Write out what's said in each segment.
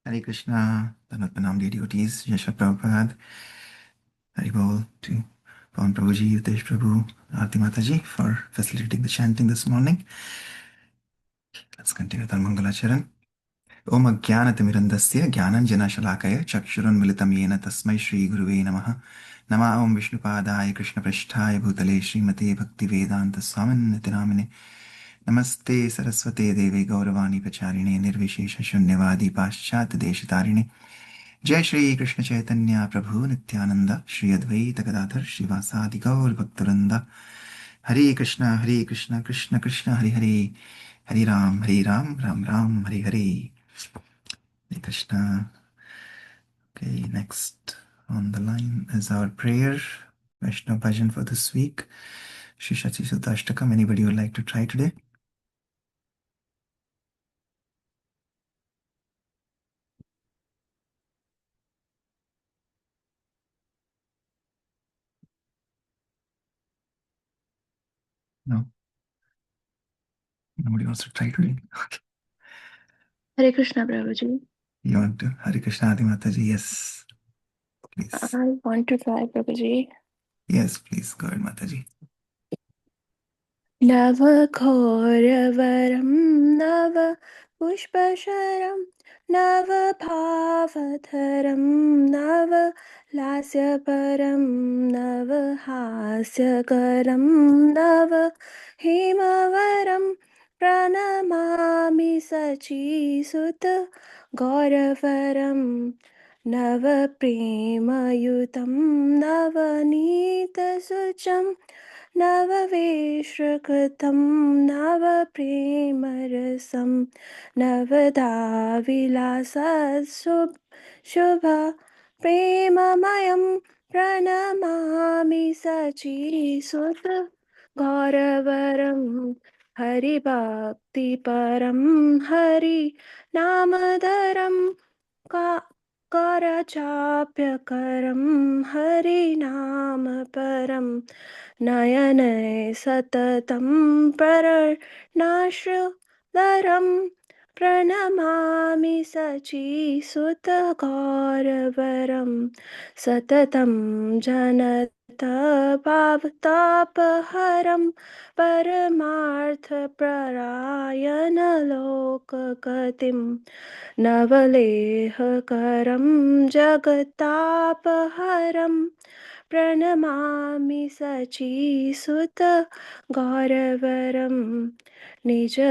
Hare Krishna, Dhanatmanam devotees, Yasha Prabhupada, Hari Bol to Pawan Prabhuji, Utesh Prabhu, Aarti Mataji for facilitating the chanting this morning. Let's continue the Mangalacharan. Om Ajnanatimirandasya Jnananjanashalakaya Chakshurunmilitam Yena Tasmai Shri Guruve Namaha Nama Om Vishnupadaya Krishna Prasthaya Bhutale Srimate Bhaktivedanta Swamin Nitinamine Namaste Saraswate Deve Gauravani Pacharine Nirvishesha Shunyavadi Paschat Deshitarine जय श्री कृष्ण चैतन्य प्रभु नित्यानंद श्री अद्वैत गदाधर श्रीवासादि गौर भक्तवृंद हरे Krishna Krishna Krishna Hare Hare Hare Ram Ram Ram Hare Hare Hare Krishna. Okay, next on the line is our prayer Vaishnav bhajan for this week. Shri Shachi Sutta Ashtakam. Anybody would like to try today? No, nobody wants to try today. Hare Krishna, Prabhuji. You want to? Hare Krishna Adi Mataji. Yes, please. I want to try, Prabhuji. Yes, please. Go ahead, Mataji. नवघोरवरं नव पुष्पशरं नव भावधरं नव लास्यपरं नव हास्यकरं नव हिमवरं प्रणमामि सचीसुत गौरवरं नवप्रेमयुतं नवनीतसुचं नववेश्कृतं नवप्रेमरसं शुभ प्रेममयं प्रणमामि सचीसुत गौरवरं हरिभक्तिपरं हरिनामधरं करचाप्यकरं हरिनामपरं नयने सततं परनाश्रुतरं प्रणमामि सचीसुत गौरवरं सततं जनतापावतापहरं परमार्थपरायणलोकगतिं नवलेहकरं जगतापहरं प्रणमामि सचीसुत गौरवरं निजभक्तिकरं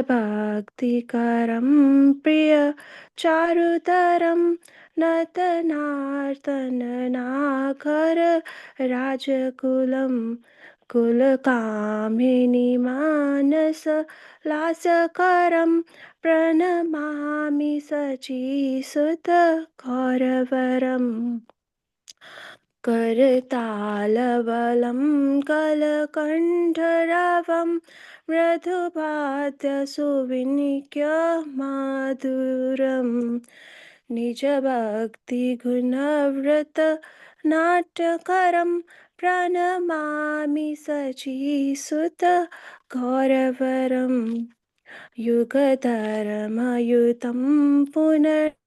प्रियचारुतरं नतनार्तननागर राजकुलं कुलकामिनी मानस लास्यकरं प्रणमामि सचीसुत गौरवरम् करतालवलं कलकण्ठरवं मृदुवाद्यसुविनिक्यमाधुरं निजभक्तिगुणव्रत नाट्यकरं प्रणमामि सचीसुत गौरवरम् युगधर्मयुतं पुनर्नन्दसुतं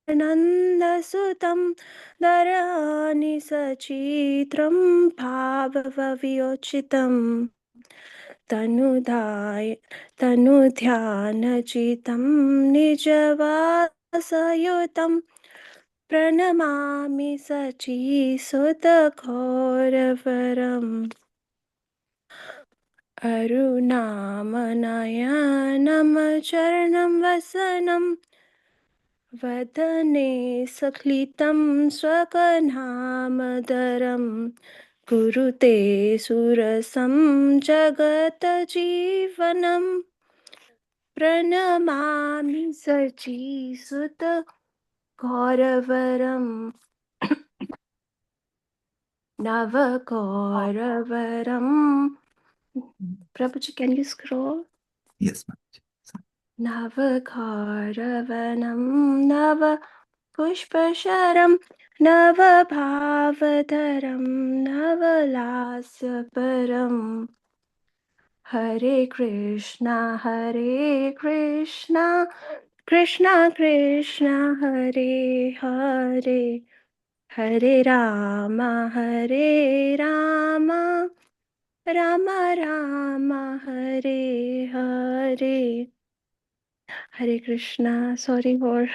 दरानि सचित्रं भाववियोचितं तनुध्यानचितं निजवासयुतं प्रणमामि सचीसुत गौरवरम् अरुणामनयनं चरणं वसनं वदने सक्लितं स्वकनामधरं कुरुते सुरसं जगतजीवनं प्रणमामि सचीसुत गौरवरं नवगौरवरं Prabhuji, can you scroll? Yes, Mataji. नवघोरवनं नव पुष्पशरं नवभावधरं नवलास्यपरं Hare Krishna, Krishna Krishna, Hare Hare, Hare Rama, Rama Rama, Hare Hare. Hare Krishna. Sorry for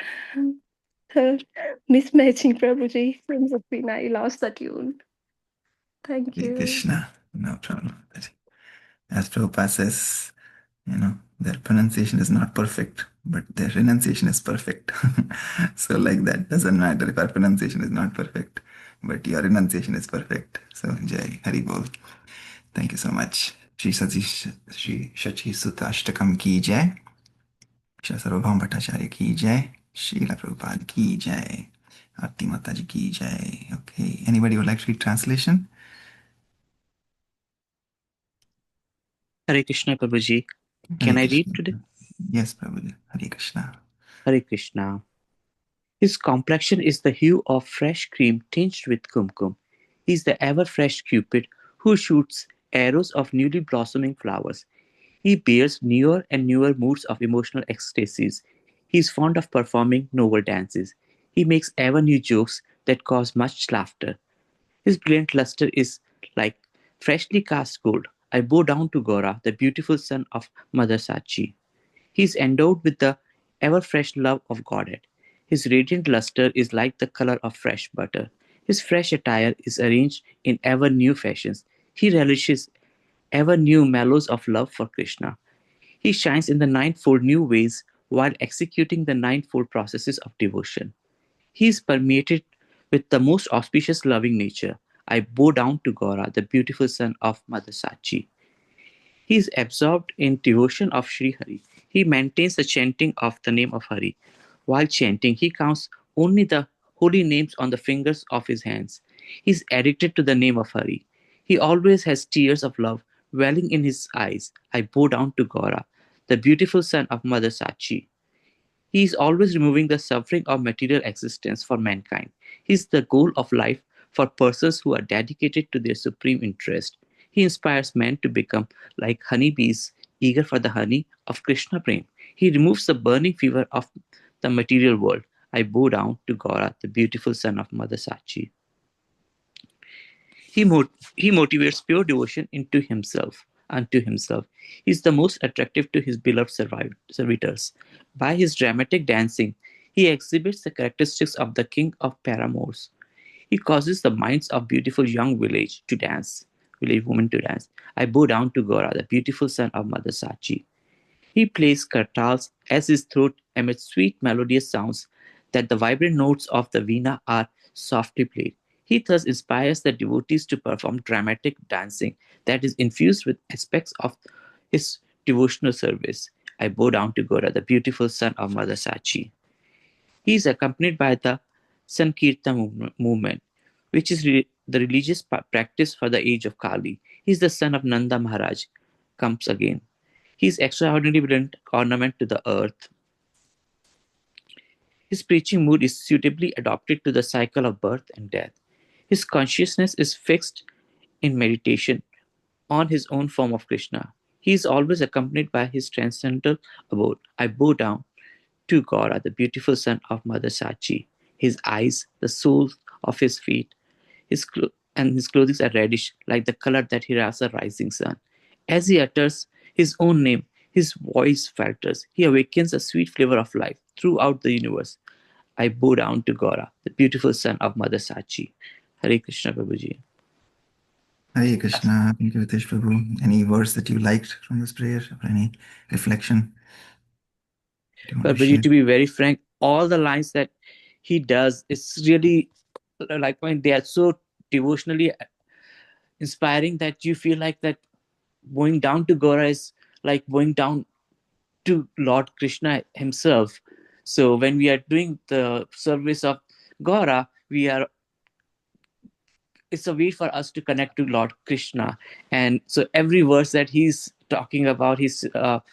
mismatching, Prabhuji. From Sapina, I lost the tune. Thank Hare you. Krishna. No problem. As Prabhupada says, their pronunciation is not perfect, but their renunciation is perfect. So like that, doesn't matter if our pronunciation is not perfect, but your renunciation is perfect. So Jai Hari Bol. Thank you so much. Shri Shachi Sutta Ashtakam ki jai. Shri Sarvabhaum Bhattacharya ki jai. Srila Prabhupada ki jai. Aarti Mataji ki jai. Okay. Anybody would like to read translation? Hare Krishna, Prabhuji. Hare Can I read Krishna. today? Yes, Prabhuji. Hare Krishna. Hare Krishna. His complexion is the hue of fresh cream tinged with kumkum. He is the ever-fresh Cupid who shoots arrows of newly blossoming flowers. He bears newer and newer moods of emotional ecstasies. He is fond of performing novel dances. He makes ever new jokes that cause much laughter. His brilliant luster is like freshly cast gold. I bow down to Gora, the beautiful son of Mother Sachi. He is endowed with the ever-fresh love of Godhead. His radiant luster is like the color of fresh butter. His fresh attire is arranged in ever-new fashions. He relishes ever-new mellows of love for Krishna. He shines in the ninefold new ways while executing the ninefold processes of devotion. He is permeated with the most auspicious loving nature. I bow down to Gora, the beautiful son of Mother Sachi. He is absorbed in devotion of Sri Hari. He maintains the chanting of the name of Hari. While chanting, he counts only the holy names on the fingers of his hands. He is addicted to the name of Hari. He always has tears of love welling in his eyes. I bow down to Gora, the beautiful son of Mother Sachi. He is always removing the suffering of material existence for mankind. He is the goal of life for persons who are dedicated to their supreme interest. He inspires men to become like honeybees, eager for the honey of Krishna Prem. He removes the burning fever of the material world. I bow down to Gora, the beautiful son of Mother Sachi. He motivates pure devotion unto himself. He is the most attractive to his beloved servitors. By his dramatic dancing, he exhibits the characteristics of the king of paramours. He causes the minds of beautiful young village women to dance. I bow down to Gora, the beautiful son of Mother Sachi. He plays kartals as his throat emits sweet melodious sounds that the vibrant notes of the veena are softly played. He thus inspires the devotees to perform dramatic dancing that is infused with aspects of his devotional service. I bow down to Gora, the beautiful son of Mother Sachi. He is accompanied by the Sankirtan movement, which is the religious practice for the age of Kali. He is the son of Nanda Maharaj, comes again. His extraordinary brilliant ornament to the earth. His preaching mood is suitably adapted to the cycle of birth and death. His consciousness is fixed in meditation on his own form of Krishna. He is always accompanied by his transcendental abode. I bow down to Gora, the beautiful son of Mother Sachi. His eyes, the soles of his feet, and his clothing are reddish, like the color that he has a rising sun. As he utters his own name, his voice falters. He awakens a sweet flavor of life throughout the universe. I bow down to Gora, the beautiful son of Mother Sachi. Hare Krishna, Prabhuji. Hare Krishna. Thank you, Hitesh Prabhu. Any words that you liked from this prayer or any reflection? Prabhuji, to be very frank, all the lines that he does, it's really like when they are so devotionally inspiring that you feel like that going down to Gora is like going down to Lord Krishna himself. So when we are doing the service of Gora, it's a way for us to connect to Lord Krishna. And so every verse that he's talking about, he's the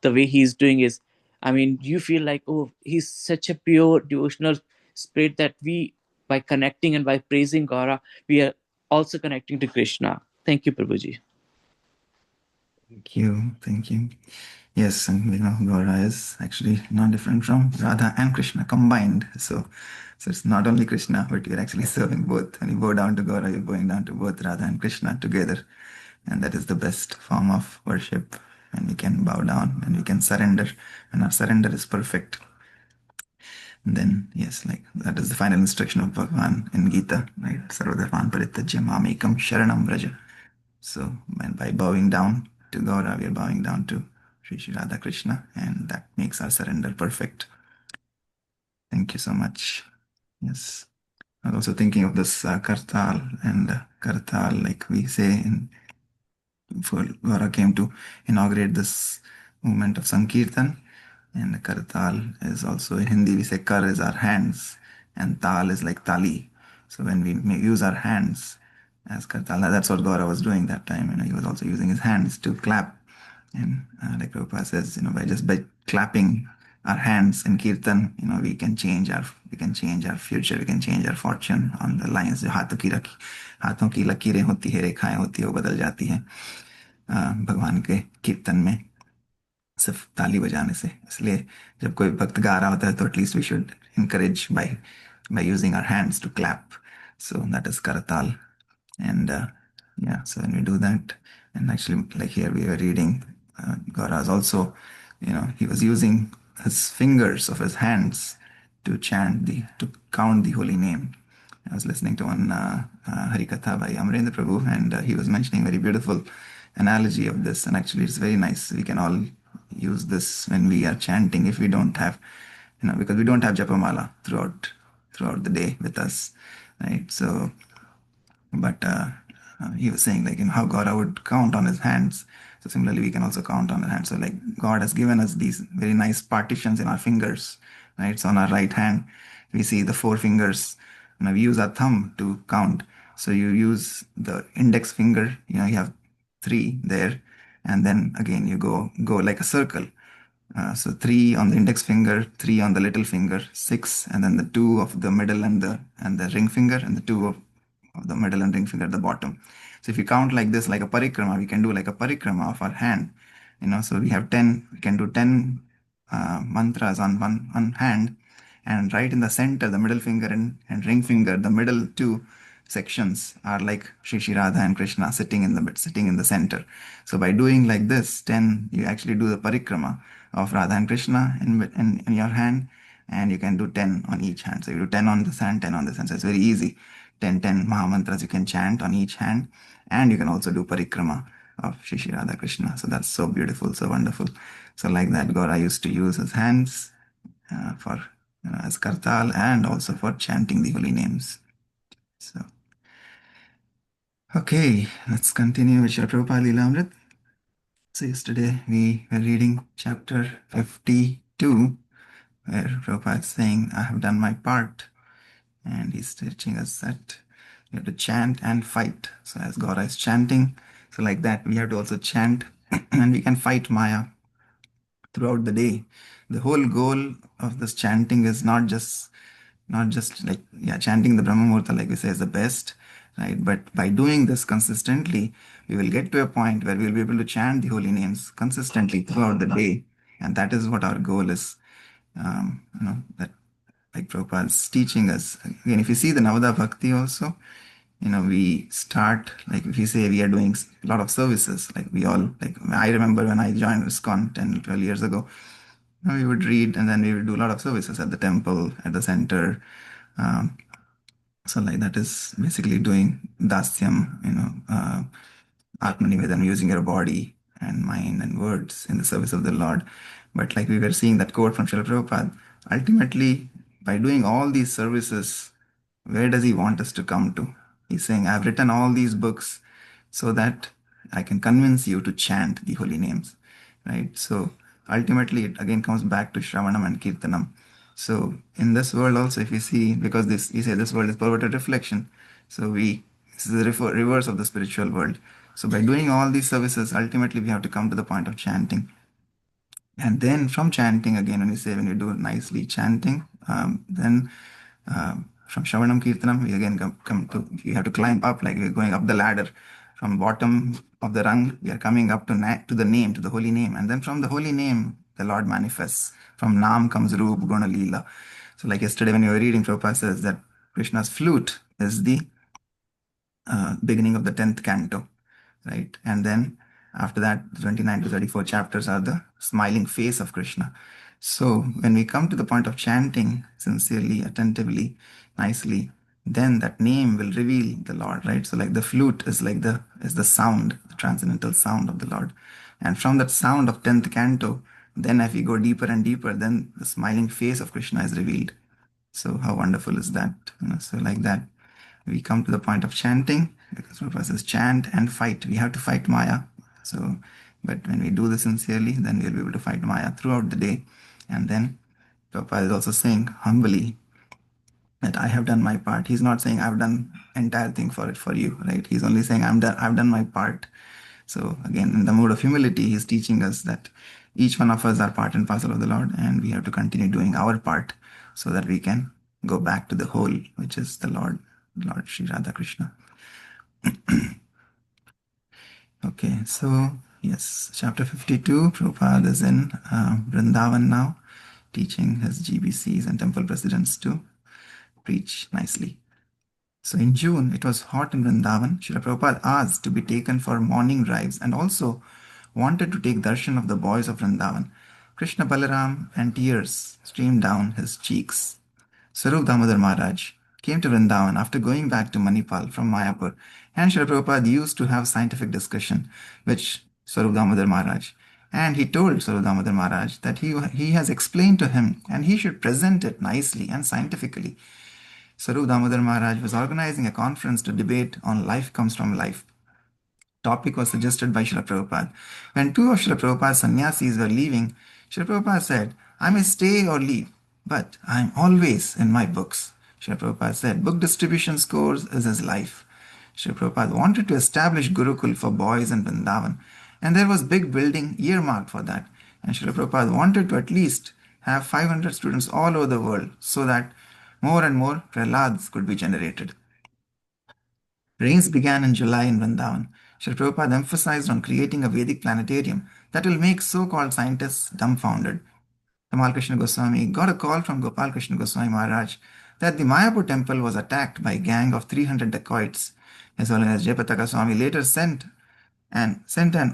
way he's doing is, I mean, you feel like, oh, he's such a pure devotional spirit that we, by connecting and by praising Gora, we are also connecting to Krishna. Thank you, Prabhuji. Thank you. Thank you. Yes, and Gaura is actually not different from Radha and Krishna combined. So it's not only Krishna, but you're actually serving both. When you bow down to Gaura, you're bowing down to both Radha and Krishna together. And that is the best form of worship. And we can bow down and we can surrender. And our surrender is perfect. And then, yes, like that is the final instruction of Bhagavan in Gita, right? Sarvadharman Parityajya Mamekam Sharanam Vraja. So by bowing down to Gaura, we are bowing down to Sri Radha Krishna, and that makes our surrender perfect. Thank you so much. Yes. I was also thinking of this Kartal, and Kartal, like we say in before Gaura came to inaugurate this movement of Sankirtan. And Kartal is also in Hindi, we say Kar is our hands, and Tal is like Tali. So when we use our hands as Kartal, that's what Gaura was doing that time. And he was also using his hands to clap. And like Prabhupada says, by clapping our hands in Kirtan, we can change our future, we can change our fortune on the lines. जो हाथों की लकीरें होती है, रेखाएं होती है, वो बदल जाती हैं भगवान के कीर्तन में सिर्फ ताली बजाने से. इसलिए जब कोई भक्त गा रहा होता है तो at least we should encourage by using our hands to clap. So that is Karatal. And yeah, so when we do that, and actually like here we were reading, Gaura is also, he was using his fingers of his hands to to count the holy name. I was listening to one Harikatha by Amarendra Prabhu, and he was mentioning very beautiful analogy of this. And actually, it's very nice. We can all use this when we are chanting if we don't have, because we don't have Japamala throughout the day with us, right? So, but he was saying like how God would count on his hands. So similarly, we can also count on our hands. So like God has given us these very nice partitions in our fingers, right? So on our right hand, we see the four fingers. We use our thumb to count. So you use the index finger. You have three there, and then again you go like a circle. So three on the index finger, three on the little finger, six, and then the two of the middle and the ring finger, and the two of the middle and ring finger at the bottom. So if you count like this, like a parikrama, we can do like a parikrama of our hand. So we have 10, we can do 10 mantras on one hand, and right in the center, the middle finger and ring finger, the middle two sections are like Shri Radha and Krishna sitting in the center. So by doing like this, 10, you actually do the parikrama of Radha and Krishna in your hand, and you can do 10 on each hand. So you do 10 on this hand, 10 on this hand. So it's very easy. 10 Mahamantras you can chant on each hand, and you can also do parikrama of Shri Radha Krishna. So that's so beautiful, so wonderful. So like that, Gaura used to use his hands for as kartal and also for chanting the holy names. So okay, let's continue with Srila Prabhupada Leela So yesterday we were reading chapter 52, where Prabhupada is saying, I have done my part. And he's teaching us that we have to chant and fight. So as Gaura is chanting, so like that, we have to also chant and we can fight Maya throughout the day. The whole goal of this chanting is not just like chanting the Brahma Muhurta, like we say, is the best, right? But by doing this consistently, we will get to a point where we'll be able to chant the holy names consistently throughout the day, and that is what our goal is. That like Prabhupada is teaching us. Again, if you see the Navada Bhakti also, we start, like if you say we are doing a lot of services, like we all, like I remember when I joined ISKCON 10, 12 years ago, we would read and then we would do a lot of services at the temple, at the center. So like that is basically doing dasyam, Atmanivedana, using your body and mind and words in the service of the Lord. But like we were seeing that quote from Srila Prabhupada, ultimately, by doing all these services, where does he want us to come to? He's saying, I've written all these books so that I can convince you to chant the holy names, right? So ultimately, it again comes back to Shravanam and Kirtanam. So in this world also, if you see, because we say this world is perverted reflection, so this is the reverse of the spiritual world. So by doing all these services, ultimately we have to come to the point of chanting. And then from chanting, again, when you do nicely chanting, then from Shravanam Kirtanam, we again come to, you have to climb up, like we're going up the ladder from bottom of the rung, we are coming up to the name, to the holy name. And then from the holy name, the Lord manifests. From Nam comes Roop, Guna, Leela. So like yesterday when you were reading, Prabhupada says that Krishna's flute is the beginning of the 10th canto, right? And then after that, 29 to 34 chapters are the smiling face of Krishna. So when we come to the point of chanting sincerely, attentively, nicely, then that name will reveal the Lord, right? So like the flute is like the sound, the transcendental sound of the Lord. And from that sound of 10th canto, then if we go deeper and deeper, then the smiling face of Krishna is revealed. So how wonderful is that? So like that, we come to the point of chanting, because Prabhupada says chant and fight. We have to fight Maya. So, but when we do this sincerely, then we'll be able to fight Maya throughout the day. And then Prabhupada is also saying humbly that I have done my part. He's not saying I've done entire thing for you, right? He's only saying I've done my part. So again, in the mode of humility, he's teaching us that each one of us are part and parcel of the Lord, and we have to continue doing our part so that we can go back to the whole, which is the Lord Sri Radha Krishna. Okay, so yes, chapter 52, Prabhupada is in Vrindavan now, teaching his GBCs and temple presidents to preach nicely. So in June, it was hot in Vrindavan. Srila Prabhupada asked to be taken for morning drives and also wanted to take darshan of the boys of Vrindavan. Krishna Balaram and tears streamed down his cheeks. Swarup Damodar Maharaj came to Vrindavan after going back to Manipal from Mayapur, and Srila Prabhupada used to have scientific discussion with Swarup Damodar Maharaj. And he told Swarup Damodar Maharaj that he has explained to him and he should present it nicely and scientifically. Swarup Damodar Maharaj was organizing a conference to debate on life comes from life. Topic was suggested by Srila Prabhupada. When two of Srila Prabhupada's sannyasis were leaving, Srila Prabhupada said, I may stay or leave, but I am always in my books. Srila Prabhupada said, book distribution scores is his life. Srila Prabhupada wanted to establish Gurukul for boys in Vrindavan, and there was big building earmarked for that. And Srila Prabhupada wanted to at least have 500 students all over the world so that more and more Prahlads could be generated. Rains began in July in Vrindavan. Srila Prabhupada emphasized on creating a Vedic planetarium that will make so-called scientists dumbfounded. Tamal Krishna Goswami got a call from Gopal Krishna Goswami Maharaj that the Mayapur temple was attacked by a gang of 300 dacoits. His Holiness Jayapataka Swami later sent an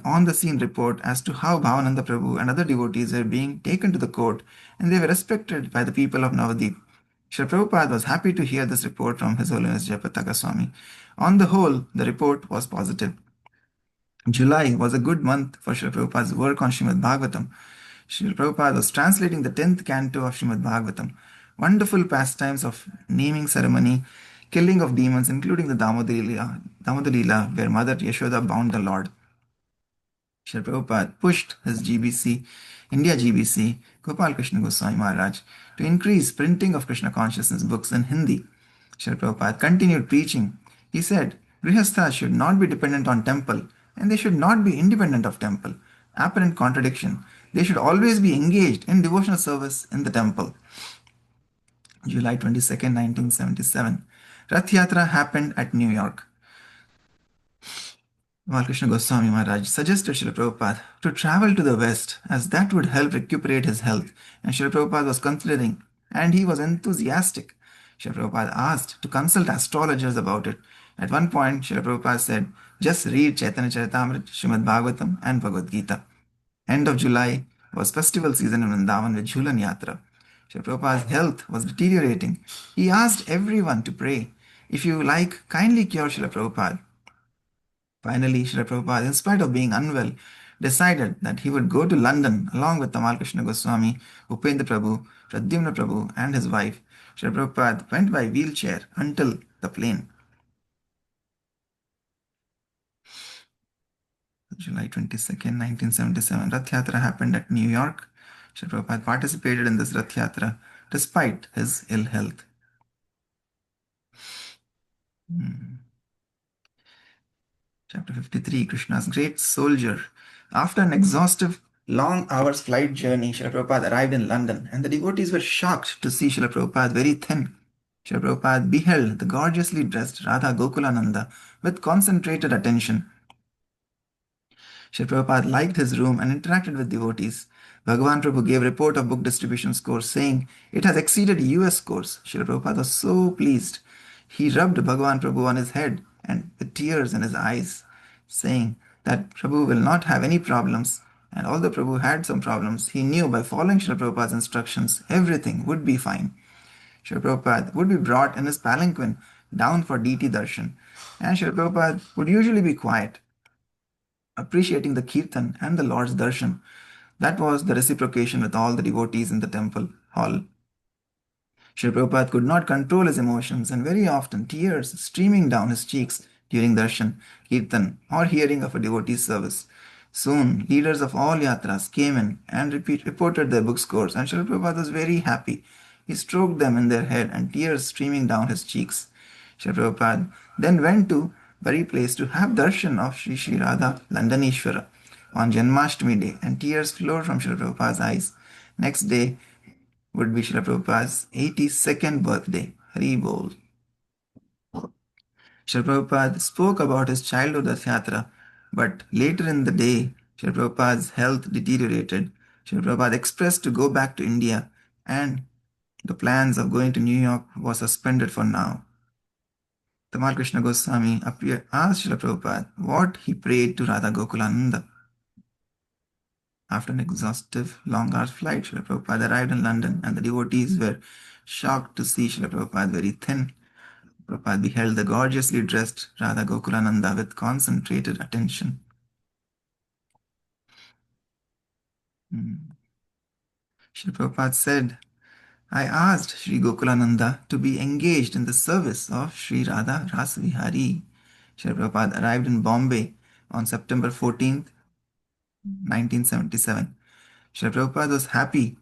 on-the-scene report as to how Bhavananda Prabhu and other devotees were being taken to the court, and they were respected by the people of Navadip. Srila Prabhupada was happy to hear this report from His Holiness Jayapataka Swami. On the whole, the report was positive. July was a good month for Srila Prabhupada's work on Srimad Bhagavatam. Srila Prabhupada was translating the 10th canto of Srimad Bhagavatam. Wonderful pastimes of naming ceremony, killing of demons, including the Damodar Leela, where Mother Yashoda bound the Lord. Srila Prabhupada pushed his GBC, India GBC, Gopal Krishna Goswami Maharaj, to increase printing of Krishna consciousness books in Hindi. Srila Prabhupada continued preaching. He said, Grihasthas should not be dependent on temple, and they should not be independent of temple. Apparent contradiction. They should always be engaged in devotional service in the temple. July 22nd, 1977. Rath Yatra happened at New York. Krishna Goswami Maharaj suggested Srila Prabhupada to travel to the West as that would help recuperate his health, and Srila Prabhupada was considering, and he was enthusiastic. Srila Prabhupada asked to consult astrologers about it. At one point, Srila Prabhupada said, just read Chaitanya Charitamrita, Srimad Bhagavatam and Bhagavad Gita. End of July was festival season in Vrindavan with Jhulan Yatra. Srila Prabhupada's health was deteriorating. He asked everyone to pray, if you like, kindly cure Srila Prabhupada. Finally, Srila Prabhupada, in spite of being unwell, decided that he would go to London along with Tamal Krishna Goswami, Upendra Prabhu, Pradyumna Prabhu, and his wife. Srila Prabhupada went by wheelchair until the plane. July 22nd, 1977, Rath Yatra happened at New York. Srila Prabhupada participated in this Rath Yatra despite his ill health. Chapter 53, Krishna's Great Soldier. After an exhaustive, long hours flight journey, Srila Prabhupada arrived in London, and the devotees were shocked to see Srila Prabhupada very thin. Srila Prabhupada beheld the gorgeously dressed Radha Gokulananda with concentrated attention. Srila Prabhupada liked his room and interacted with devotees. Bhagavan Prabhu gave report of book distribution scores, saying it has exceeded US scores. Srila Prabhupada was so pleased. He rubbed Bhagavan Prabhu on his head and with tears in his eyes, saying that Prabhu will not have any problems. And although Prabhu had some problems, he knew by following Srila Prabhupada's instructions, everything would be fine. Srila Prabhupada would be brought in his palanquin down for deity darshan, and Srila Prabhupada would usually be quiet, appreciating the kirtan and the Lord's darshan. That was the reciprocation with all the devotees in the temple hall. Srila Prabhupada could not control his emotions, and very often tears streaming down his cheeks during darshan, kirtan, or hearing of a devotee's service. Soon, leaders of all yatras came in and reported their book scores, and Srila Prabhupada was very happy. He stroked them in their head, and tears streaming down his cheeks. Srila Prabhupada then went to very place to have darshan of Sri Sri Radha Landaneshwara on Janmashtami day, and tears flowed from Srila Prabhupada's eyes. Next day would be Srila Prabhupada's 82nd birthday. Hari Bol. Srila Prabhupada spoke about his childhood Rath Yatra, but later in the day, Srila Prabhupada's health deteriorated. Srila Prabhupada expressed to go back to India, and the plans of going to New York was suspended for now. Tamal Krishna Goswami asked Srila Prabhupada what he prayed to Radha Gokulananda. After an exhaustive, long-hour flight, Srila Prabhupada arrived in London, and the devotees were shocked to see Srila Prabhupada very thin. Prabhupada beheld the gorgeously dressed Radha Gokulananda with concentrated attention. Srila Prabhupada said, I asked Sri Gokulananda to be engaged in the service of Sri Radha Rasvihari. Srila Prabhupada arrived in Bombay on September 14th, 1977. Srila Prabhupada was happy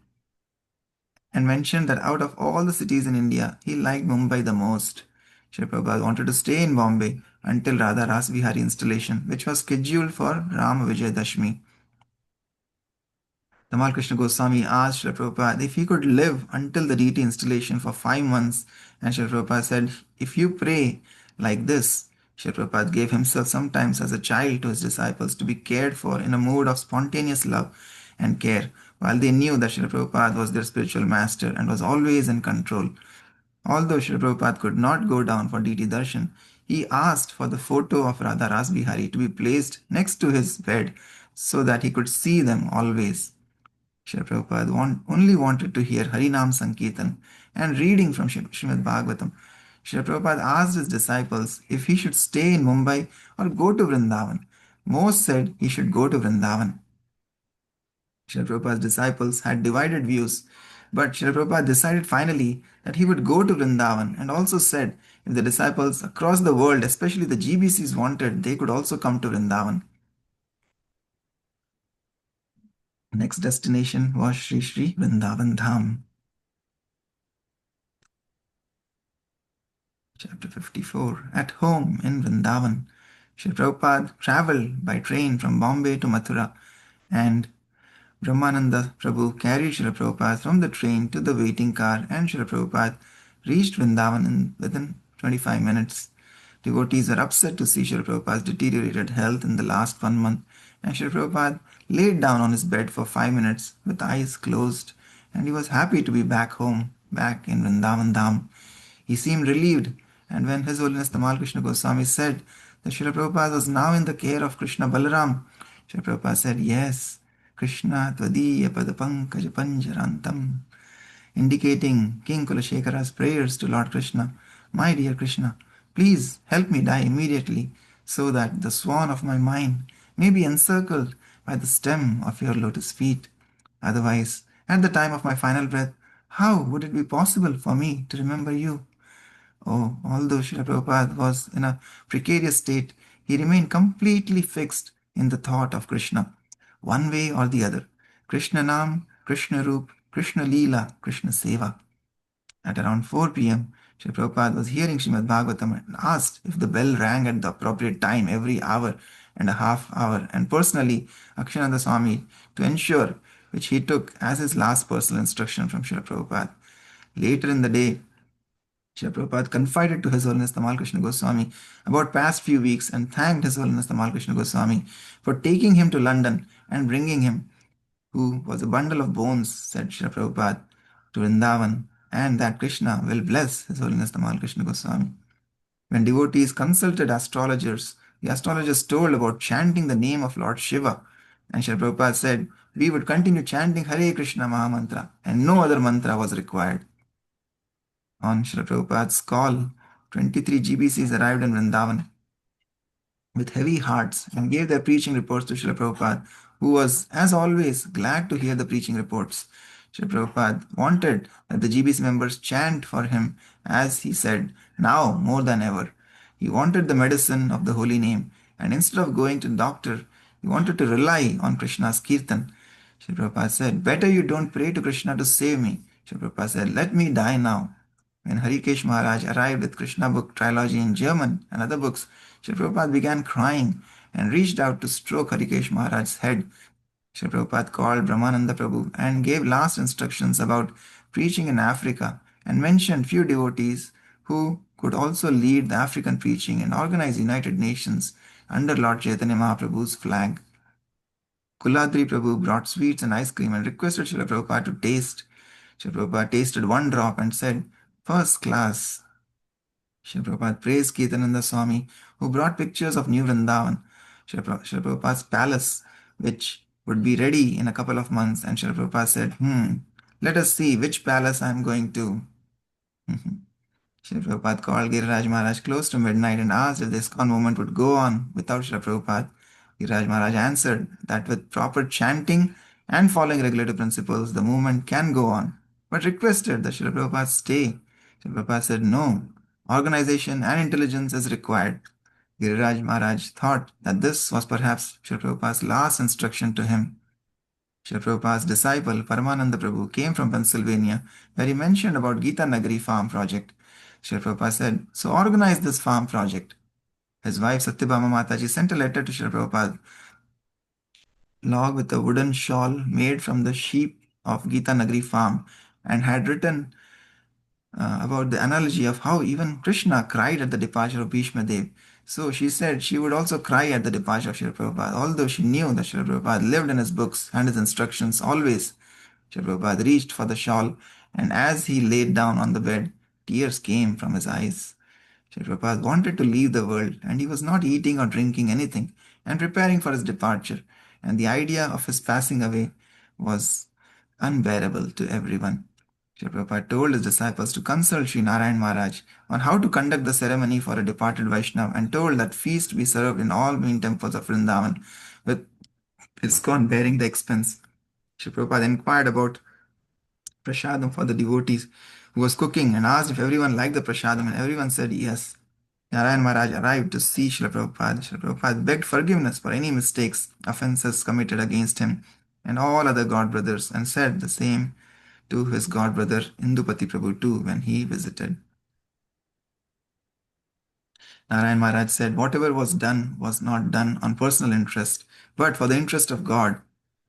and mentioned that out of all the cities in India, he liked Mumbai the most. Srila Prabhupada wanted to stay in Bombay until Radha Rasvihari installation, which was scheduled for Rama Vijayadashmi. Tamal Krishna Goswami asked Srila Prabhupada if he could live until the deity installation for 5 months, and Srila Prabhupada said, if you pray like this, Srila Prabhupada gave himself sometimes as a child to his disciples to be cared for in a mood of spontaneous love and care, while they knew that Srila Prabhupada was their spiritual master and was always in control. Although Srila Prabhupada could not go down for deity darshan, he asked for the photo of Radha Rasbihari to be placed next to his bed so that he could see them always. Srila Prabhupada only wanted to hear Harinam Sankirtan and reading from Srimad Bhagavatam. Srila Prabhupada asked his disciples if he should stay in Mumbai or go to Vrindavan. Most said he should go to Vrindavan. Srila Prabhupada's disciples had divided views, but Srila Prabhupada decided finally that he would go to Vrindavan, and also said if the disciples across the world, especially the GBCs, wanted, they could also come to Vrindavan. Next destination was Sri Sri Vrindavan Dham. Chapter 54. At home in Vrindavan, Sri Prabhupada travelled by train from Bombay to Mathura, and Brahmananda Prabhu carried Srila Prabhupada from the train to the waiting car, and Srila Prabhupada reached Vrindavan within 25 minutes. Devotees were upset to see Srila Prabhupada's deteriorated health in the last 1 month, and Srila Prabhupada laid down on his bed for 5 minutes with eyes closed, and he was happy to be back home, back in Vrindavan Dham. He seemed relieved, and when His Holiness Tamal Krishna Goswami said that Srila Prabhupada was now in the care of Krishna Balaram, Srila Prabhupada said, yes, Krishna Tvadiya Padapankaj Panjarantam, indicating King Kulashekara's prayers to Lord Krishna. My dear Krishna, please help me die immediately so that the swan of my mind may be encircled by the stem of your lotus feet. Otherwise, at the time of my final breath, how would it be possible for me to remember you? Oh, although Srila Prabhupada was in a precarious state, he remained completely fixed in the thought of Krishna, one way or the other. Krishna Nam, Krishna Roop, Krishna Leela, Krishna Seva. At around 4 p.m., Srila Prabhupada was hearing Srimad Bhagavatam and asked if the bell rang at the appropriate time every hour and a half hour, and personally, Akshananda Swami to ensure, which he took as his last personal instruction from Srila Prabhupada. Later in the day, Srila Prabhupada confided to His Holiness Tamal Krishna Goswami about past few weeks and thanked His Holiness Tamal Krishna Goswami for taking him to London and bringing him, who was a bundle of bones, said Srila Prabhupada, to Vrindavan, and that Krishna will bless His Holiness Tamal Krishna Goswami. When devotees consulted astrologers, the astrologers told about chanting the name of Lord Shiva, and Srila Prabhupada said, we would continue chanting Hare Krishna Mahamantra, and no other mantra was required. On Srila Prabhupada's call, 23 GBCs arrived in Vrindavan with heavy hearts and gave their preaching reports to Srila Prabhupada, who was, as always, glad to hear the preaching reports. Srila Prabhupada wanted that the GBC members chant for him, as he said, now more than ever. He wanted the medicine of the holy name, and instead of going to the doctor, he wanted to rely on Krishna's kirtan. Srila Prabhupada said, better you don't pray to Krishna to save me. Srila Prabhupada said, let me die now. When Harikesh Maharaj arrived with Krishna book trilogy in German and other books, Srila Prabhupada began crying and reached out to stroke Harikesh Maharaj's head. Srila Prabhupada called Brahmananda Prabhu and gave last instructions about preaching in Africa and mentioned few devotees who could also lead the African preaching and organize United Nations under Lord Chaitanya Mahaprabhu's flag. Kuladri Prabhu brought sweets and ice cream and requested Srila Prabhupada to taste. Srila Prabhupada tasted one drop and said, first class. Srila Prabhupada praised Kirtananda Swami, who brought pictures of New Vrindavan, Srila Prabhupada's palace, which would be ready in a couple of months. And Srila Prabhupada said, let us see which palace I am going to. Srila Prabhupada called Giriraj Maharaj close to midnight and asked if the ISKCON movement would go on without Srila Prabhupada. Giriraj Maharaj answered that with proper chanting and following regulative principles, the movement can go on, but requested that Srila Prabhupada stay. Srila Prabhupada said, no, organization and intelligence is required. Giriraj Maharaj thought that this was perhaps Srila Prabhupada's last instruction to him. Srila Prabhupada's disciple Paramananda Prabhu came from Pennsylvania, where he mentioned about Gita Nagari farm project. Srila Prabhupada said, so organize this farm project. His wife Satyabhama Mataji sent a letter to Srila Prabhupada log with a wooden shawl made from the sheep of Gita Nagari farm and had written about the analogy of how even Krishna cried at the departure of Bhishma Dev. So she said she would also cry at the departure of Srila Prabhupada, although she knew that Srila Prabhupada lived in his books and his instructions always. Srila Prabhupada reached for the shawl, and as he laid down on the bed, tears came from his eyes. Srila Prabhupada wanted to leave the world, and he was not eating or drinking anything and preparing for his departure, and the idea of his passing away was unbearable to everyone. Srila Prabhupada told his disciples to consult Sri Narayan Maharaj on how to conduct the ceremony for a departed Vaishnava and told that feast be served in all main temples of Vrindavan, with ISKCON bearing the expense. Srila Prabhupada inquired about prasadam for the devotees who was cooking and asked if everyone liked the prasadam, and everyone said yes. Narayan Maharaj arrived to see Srila Prabhupada. Srila Prabhupada begged forgiveness for any mistakes, offenses committed against him and all other god brothers, and said the same to his god brother Indupati Prabhu too when he visited. Narayan Maharaj said whatever was done was not done on personal interest, but for the interest of God,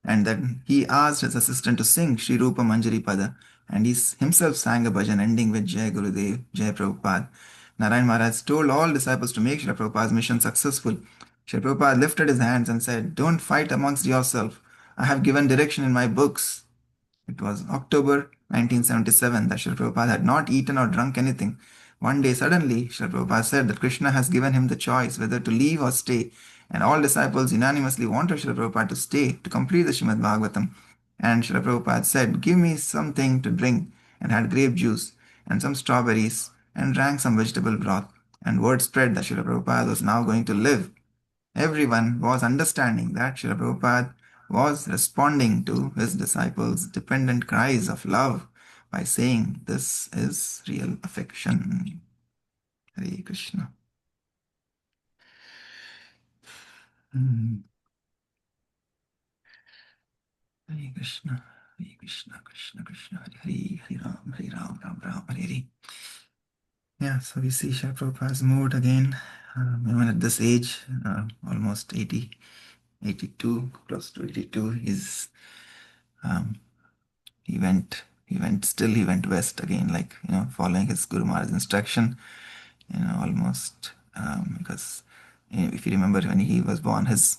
and then he asked his assistant to sing Sri Rupa Manjari Pada, and he himself sang a bhajan ending with Jai Gurudev, Jai Prabhupada. Narayan Maharaj told all disciples to make Srila Prabhupada's mission successful. Srila Prabhupada lifted his hands and said, don't fight amongst yourself. I have given direction in my books. It was October 1977 that Srila Prabhupada had not eaten or drunk anything. One day suddenly, Srila Prabhupada said that Krishna has given him the choice whether to leave or stay, and all disciples unanimously wanted Srila Prabhupada to stay to complete the Srimad Bhagavatam. And Srila Prabhupada said, give me something to drink, and had grape juice and some strawberries and drank some vegetable broth. And word spread that Srila Prabhupada was now going to live. Everyone was understanding that Srila Prabhupada was responding to his disciples' dependent cries of love by saying, this is real affection. Hare Krishna. Hare Krishna, Hare Krishna, Krishna Krishna, Hare Hare, Hare Ram, Ram Ram, Hare Hare. Yeah, so we see Srila Prabhupada's mood again, even at this age, almost 80, 82, close to 82, he went he went west again, like, following his Guru Maharaj's instruction, almost, because if you remember, when he was born, his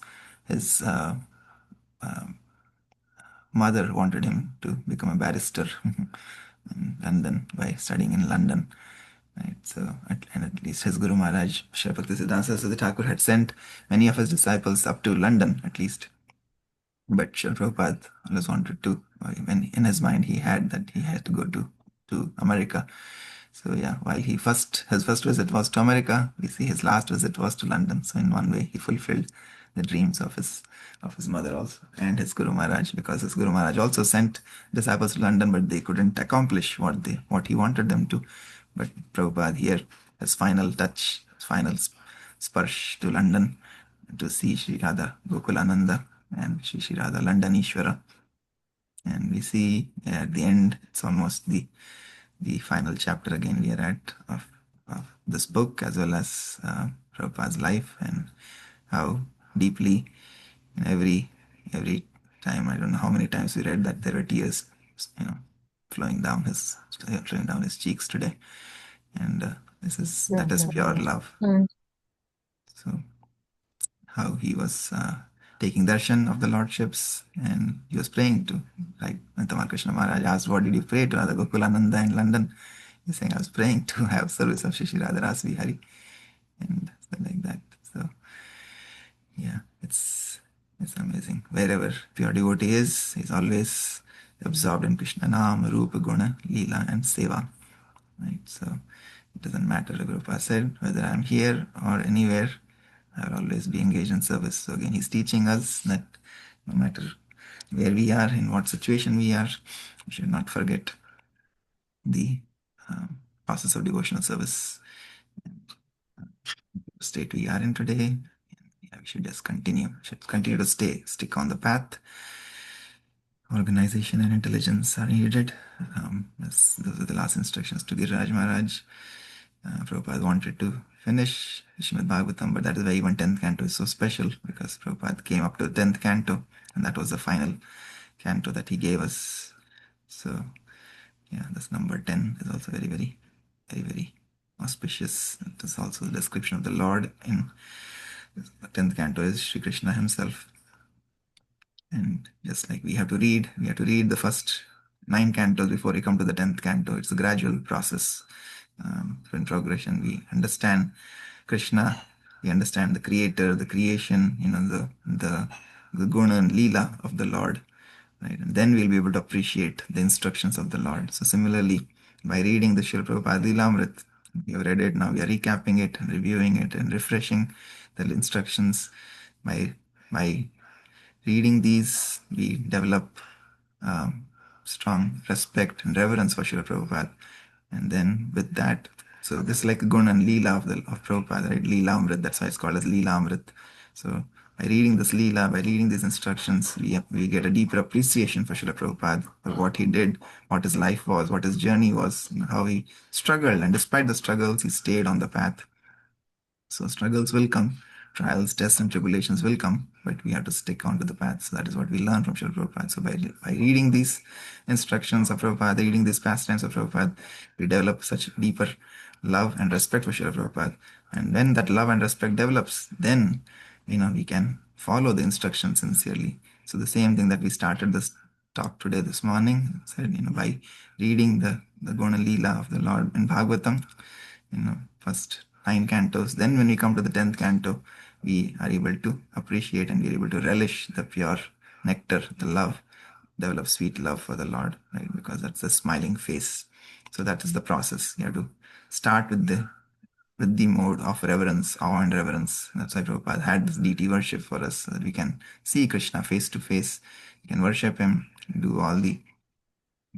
mother wanted him to become a barrister in London by studying in London. Right, so at least his Guru Maharaj, Sri Bhaktisiddhanta Saraswati Thakur, had sent many of his disciples up to London, at least. But Srila Prabhupada always wanted to, when in his mind he had that he had to go to America. So yeah, while his first visit was to America, we see his last visit was to London. So in one way, he fulfilled the dreams of his mother also and his Guru Maharaj, because his Guru Maharaj also sent disciples to London, but they couldn't accomplish what he wanted them to. But Prabhupada here, his final touch, his final sparsh to London to see Sri Radha Gokulananda and Sri Radha London Ishvara. And we see at the end, it's almost the final chapter again we are at of this book, as well as Prabhupada's life, and how deeply every time, I don't know how many times we read that, there were tears, flowing down his cheeks today. And that is pure love. So how he was taking darshan of the lordships, and he was praying to, like when Tamal Krishna Maharaj asked, what did you pray to Radha Gokulananda in London? He's saying, I was praying to have service of Shri Radha Ras Vihari, and stuff like that. So yeah, it's amazing. Wherever pure devotee is, he's always absorbed in Krishna Nam, Rupa, Guna, Leela, and Seva. Right? So it doesn't matter, Prabhupada said, whether I'm here or anywhere, I will always be engaged in service. So again, he's teaching us that no matter where we are, in what situation we are, we should not forget the process of devotional service state we are in today. Yeah, we should just continue to stick on the path. Organization and intelligence are needed. Those are the last instructions to Giriraj Maharaj. Prabhupada wanted to finish Srimad Bhagavatam, but that is why even 10th canto is so special, because Prabhupada came up to the 10th canto, and that was the final canto that he gave us. So yeah, this number 10 is also very, very, very, very auspicious. It is also the description of the Lord in the 10th canto is Sri Krishna himself. And just like we have to read the first 9 cantos before we come to the 10th canto. It's a gradual process. In progression, we understand Krishna, we understand the creator, the creation, the guna and leela of the Lord, right? And then we'll be able to appreciate the instructions of the Lord. So similarly, by reading the Srila Prabhupada Lilamrit, we have read it, now we are recapping it and reviewing it and refreshing the instructions. By reading these, we develop strong respect and reverence for Srila Prabhupada. And then with that, so this is like a gun and Leela of Prabhupada, right? Leela Amrit, that's why it's called as Leela Amrit. So by reading this Leela, by reading these instructions, we get a deeper appreciation for Srila Prabhupada, for what he did, what his life was, what his journey was, how he struggled. And despite the struggles, he stayed on the path. So struggles will come, trials, tests, and tribulations will come, but we have to stick on to the path. So that is what we learn from Srila Prabhupada. So by reading these instructions of Prabhupada, reading these pastimes of Prabhupada, we develop such deeper love and respect for Srila Prabhupada. And when that love and respect develops, then we can follow the instructions sincerely. So the same thing that we started this talk today, this morning, said, by reading the Guna Leela of the Lord in Bhagavatam, first 9 cantos. Then when we come to the 10th canto, we are able to appreciate and we are able to relish the pure nectar, the love, develop sweet love for the Lord, right? Because that's the smiling face. So that is the process. You have to start with the mode of reverence, awe and reverence. That's why Prabhupada had this deity worship for us, so that we can see Krishna face to face. We can worship him, do all the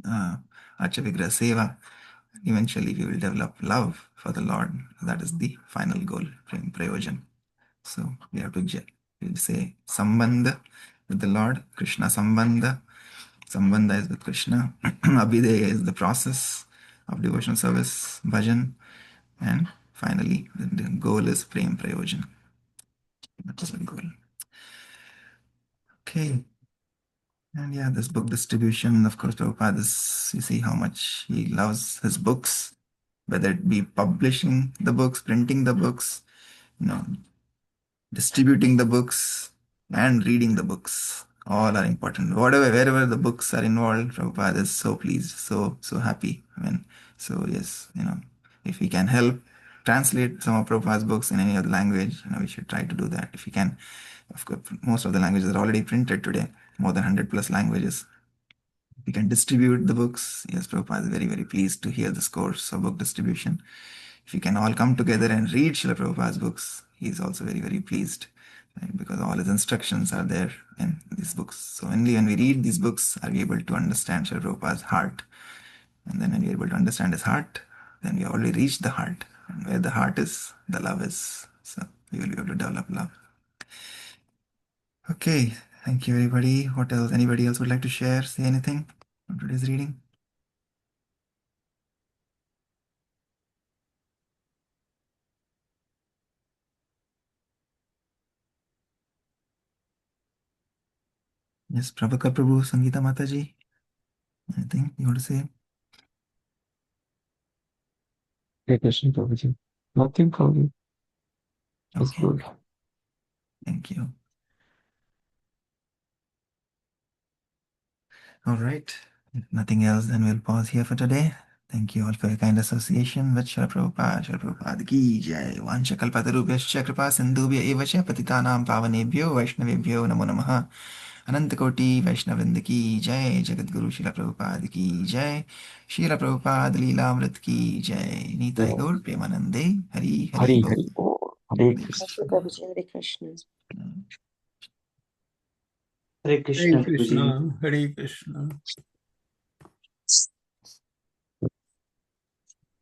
Archa Vigraha Seva. Eventually, we will develop love for the Lord. That is the final goal, Prayojan. So we have to say Sambandha with the Lord, Krishna Sambandha. Sambandha is with Krishna. Abhideya is the process of devotional service, bhajan. And finally, the goal is Prem Prayojan. That is the goal. Okay. And yeah, this book distribution, of course, Prabhupada is, you see how much he loves his books, whether it be publishing the books, printing the books, you know, distributing the books, and reading the books. All are important. Wherever the books are involved, Prabhupada is so pleased, so happy. So yes, if we can help translate some of Prabhupada's books in any other language, we should try to do that. If we can, of course, most of the languages are already printed today, more than 100 plus languages. We can distribute the books. Yes, Prabhupada is very, very pleased to hear this course of book distribution. If we can all come together and read Srila Prabhupada's books, he is also very, very pleased, right? Because all his instructions are there in these books. So only when we read these books are we able to understand Srila Prabhupada's heart. And then when we are able to understand his heart, then we already reached the heart. And where the heart is, the love is. So we will be able to develop love. Okay, thank you everybody. What else? Anybody else would like to share, say anything on today's reading? Yes, Prabhakar Prabhu, Sangeeta Mataji. Anything you want to say? Hare Krishna Prabhuji. Nothing Prabhuji. It's Okay, good. thank you. All right. If nothing else, then we'll pause here for today. Thank you all for your kind association with Srila Prabhupada. Srila Prabhupada ki jai. Vancha kalpatarubhyascha kripa sindhubhya eva cha patitanam pavanebhyo vaishnavebhyo namo namaha. Anantakoti Vaishnavrinda ki jai. Jagadguru Srila Prabhupada ki jai. Srila Prabhupada Leelamrit ki jai. Nitai Gaur Premanande. Hari Hari Hari Bol. Hari Bol. Hare Hare Krishna. Thank you, Prabhuji. Hare Krishna. Hare Hare Krishna, Prabhuji. Krishna, Hare Krishna.